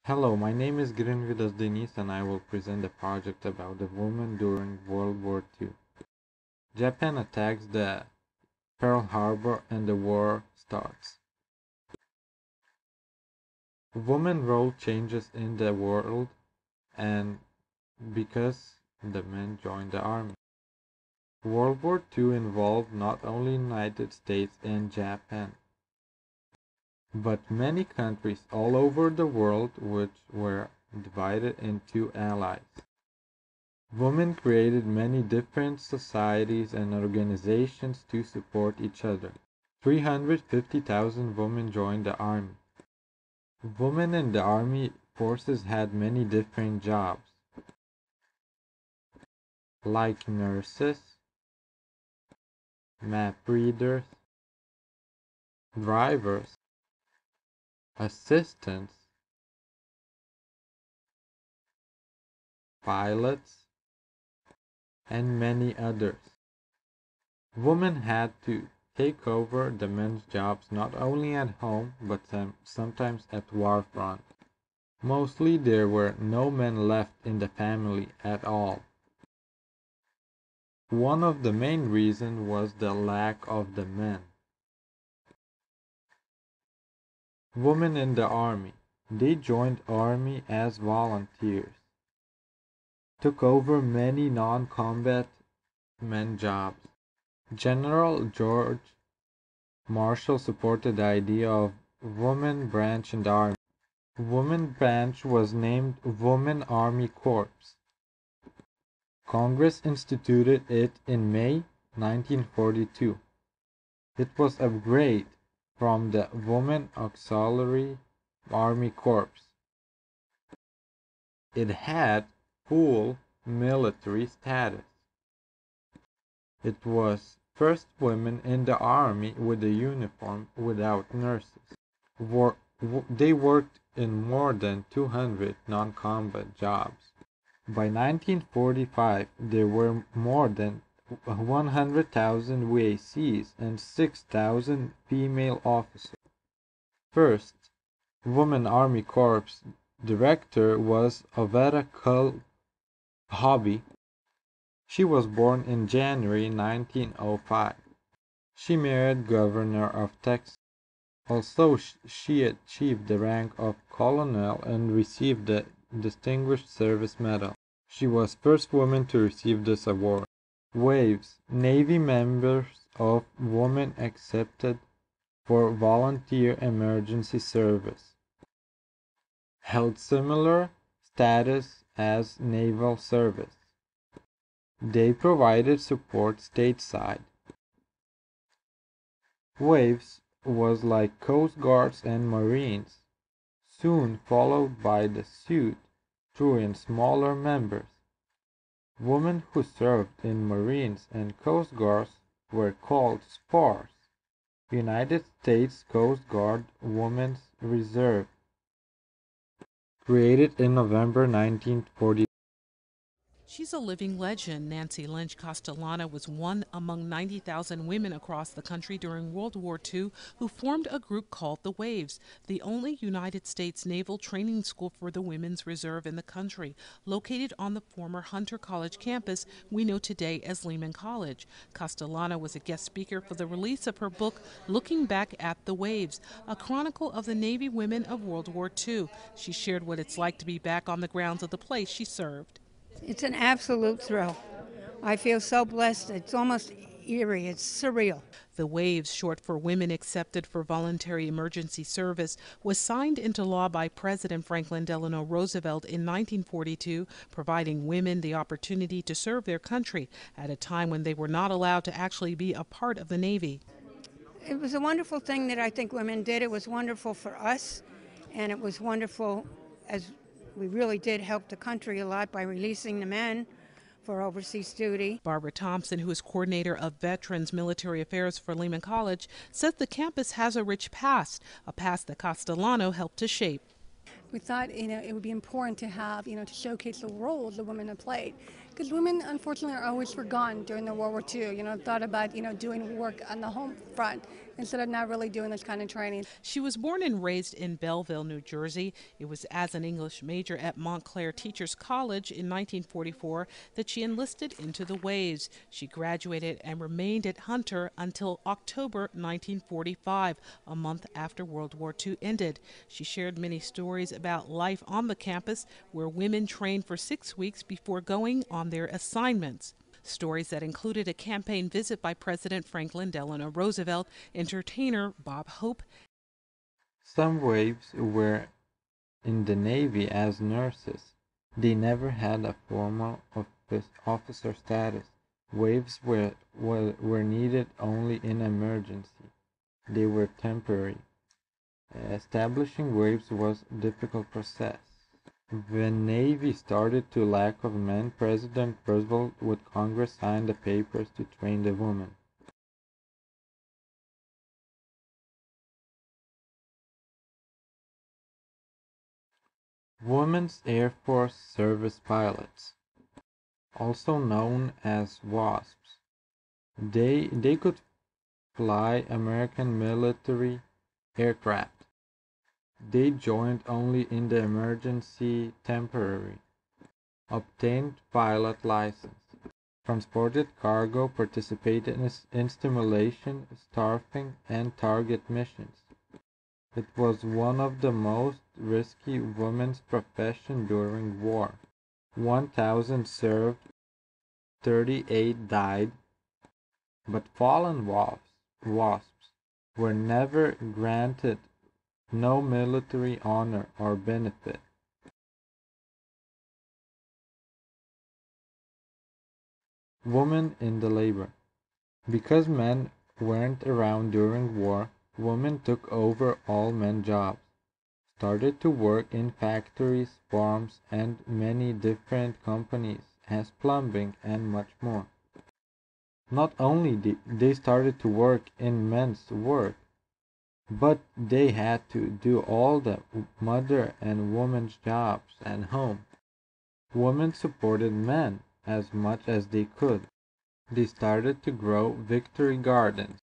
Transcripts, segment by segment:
Hello, my name is Grin and I will present a project about the women during World War II. Japan attacks the Pearl Harbor and the war starts. Women's role changes in the world and because the men joined the army. World War II involved not only United States and Japan, but many countries all over the world which were divided into allies. Women created many different societies and organizations to support each other. 350,000 women joined the army. Women in the army forces had many different jobs, like nurses, map readers, drivers, assistants, pilots, and many others. Women had to take over the men's jobs not only at home but sometimes at war front. Mostly there were no men left in the family at all. One of the main reasons was the lack of the men. Women in the army. They joined army as volunteers. Took over many non-combat men jobs. General George Marshall supported the idea of women branch in the army. Women branch was named Women Army Corps. Congress instituted it in May 1942. It was upgraded from the Women Auxiliary Army Corps. It had full military status. It was first women in the army with a uniform without nurses. They worked in more than 200 non-combat jobs. By 1945, there were more than 100,000 WACs and 6,000 female officers. First Woman Army Corps director was Oveta Hobby. She was born in January 1905. She married Governor of Texas. Also, she achieved the rank of colonel and received the Distinguished Service Medal. She was first woman to receive this award. WAVs, Navy members of women accepted for volunteer emergency service. Held similar status as naval service. They provided support stateside. WAVs was like Coast Guards and Marines, soon followed by the suit through in smaller members. Women who served in Marines and Coast Guards were called SPARs, United States Coast Guard Women's Reserve, created in November 1940. She's a living legend. Nancy Lynch Castellano was one among 90,000 women across the country during World War II who formed a group called the WAVs, the only United States naval training school for the women's reserve in the country, located on the former Hunter College campus we know today as Lehman College. Castellano was a guest speaker for the release of her book, Looking Back at the WAVs, a chronicle of the Navy women of World War II. She shared what it's like to be back on the grounds of the place she served. It's an absolute thrill. I feel so blessed. It's almost eerie. It's surreal. The WAVs, short for Women Accepted for Voluntary Emergency Service, was signed into law by President Franklin Delano Roosevelt in 1942, providing women the opportunity to serve their country at a time when they were not allowed to actually be a part of the Navy. It was a wonderful thing that I think women did. It was wonderful for us, and it was wonderful as we really did help the country a lot by releasing the men for overseas duty. Barbara Thompson, who is coordinator of Veterans Military Affairs for Lehman College, says the campus has a rich past, a past that Castellano helped to shape. We thought, it would be important to have, to showcase the roles the women have played. Because women, unfortunately, are always forgotten during the World War II. Thought about, doing work on the home front instead of not really doing this kind of training. She was born and raised in Belleville, New Jersey. It was as an English major at Montclair Teachers College in 1944 that she enlisted into the WAVs. She graduated and remained at Hunter until October 1945, a month after World War II ended. She shared many stories about life on the campus where women trained for 6 weeks before going on their assignments. Stories that included a campaign visit by President Franklin Delano Roosevelt, entertainer Bob Hope. Some WAVs were in the Navy as nurses. They never had a formal officer status. WAVs were needed only in emergency. They were temporary. Establishing WAVs was a difficult process. When Navy started to lack of men, President Roosevelt would Congress sign the papers to train the women. Women's Air Force Service Pilots, also known as WASPs. They could fly American military aircraft. They joined only in the emergency temporary, obtained pilot license, transported cargo, participated in stimulation, starving, and target missions. It was one of the most risky women's profession during war. 1,000 served, 38 died, but fallen wasps were never granted no military honor or benefit. Women in the labor. Because men weren't around during war, women took over all men jobs, started to work in factories, farms, and many different companies as plumbing and much more. Not only did they started to work in men's work, but they had to do all the mother and woman's jobs at home. Women supported men as much as they could. They started to grow victory gardens,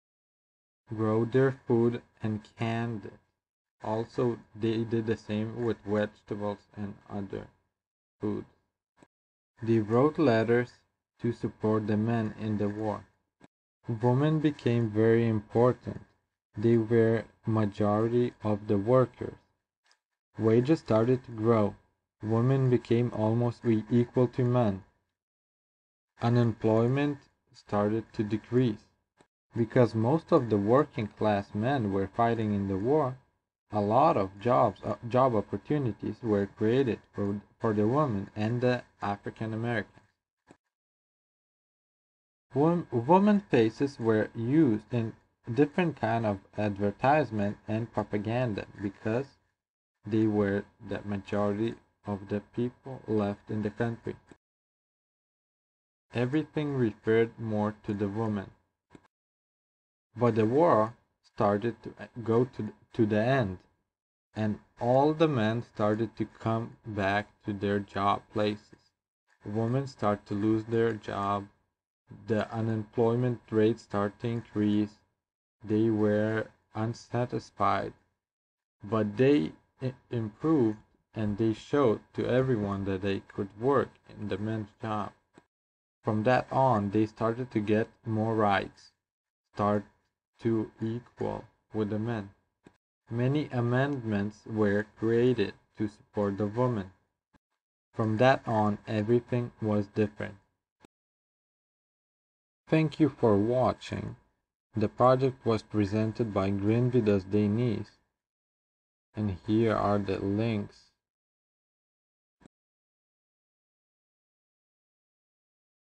grow their food and canned it. Also, they did the same with vegetables and other foods. They wrote letters to support the men in the war. Women became very important. They were majority of the workers. Wages started to grow. Women became almost equal to men. Unemployment started to decrease. Because most of the working class men were fighting in the war, a lot of job opportunities were created for the women and the African Americans. Women faces were used in different kind of advertisement and propaganda because they were the majority of the people left in the country. Everything referred more to the woman. But the war started to go to the end, and all the men started to come back to their job places. Women start to lose their job. The unemployment rate started to increase. They were unsatisfied, but they improved and they showed to everyone that they could work in the men's job. From that on, they started to get more rights, start to equal with the men. Many amendments were created to support the women. From that on, everything was different. Thank you for watching. The project was presented by Grin Vidas Denise, and here are the links